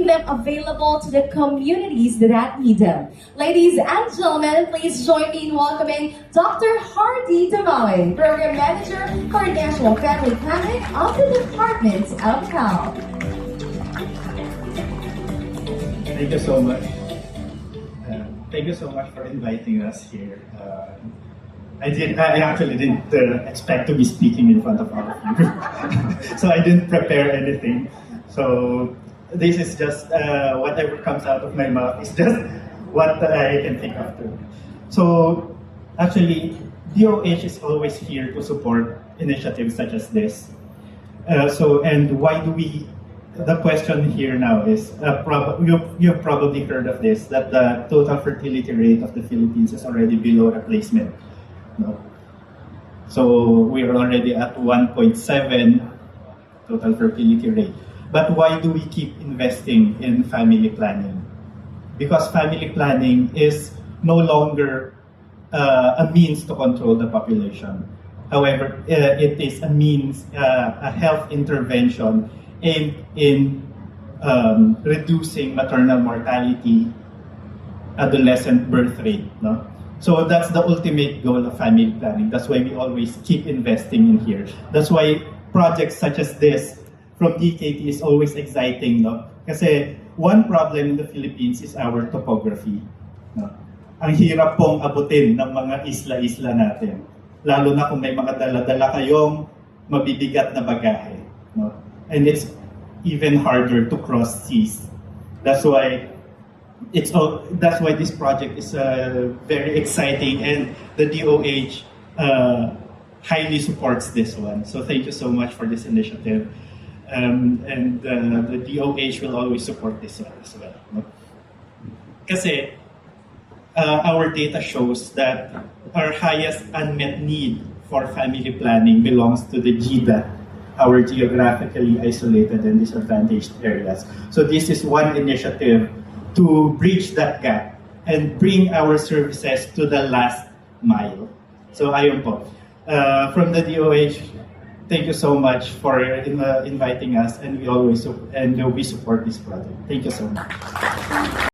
them available to the communities that need them. Ladies and gentlemen, please join me in welcoming Dr. Hardy Damawe, Program Manager for National Family Planning of the Department of Health. Thank you so much. Thank you so much for inviting us here. I actually didn't expect to be speaking in front of all of you, so I didn't prepare anything. So this is just whatever comes out of my mouth is just what I can think of. So actually, DOH is always here to support initiatives such as this. And why do we? The question here now is, you've probably heard of this, that the total fertility rate of the Philippines is already below replacement. No? So we are already at 1.7 total fertility rate. But why do we keep investing in family planning? Because family planning is no longer a means to control the population. However, it is a means, a health intervention aimed in reducing maternal mortality, adolescent birth rate. No? So that's the ultimate goal of family planning. That's why we always keep investing in here. That's why projects such as this from DKT is always exciting. No? Kasi one problem in the Philippines is our topography. No? Ang hirap pong abutin ng mga isla-isla natin. Lalo na kung may mga dala-dala kayong mabibigat na bagahe. No? And it's even harder to cross seas. That's why this project is very exciting, and the DOH highly supports this one. So thank you so much for this initiative, and the DOH will always support this one as well. No? Kasi our data shows that our highest unmet need for family planning belongs to the GDA, our geographically isolated and disadvantaged areas. So this is one initiative to bridge that gap and bring our services to the last mile. So ayun po. From the DOH, thank you so much for inviting us, and we support this project. Thank you so much.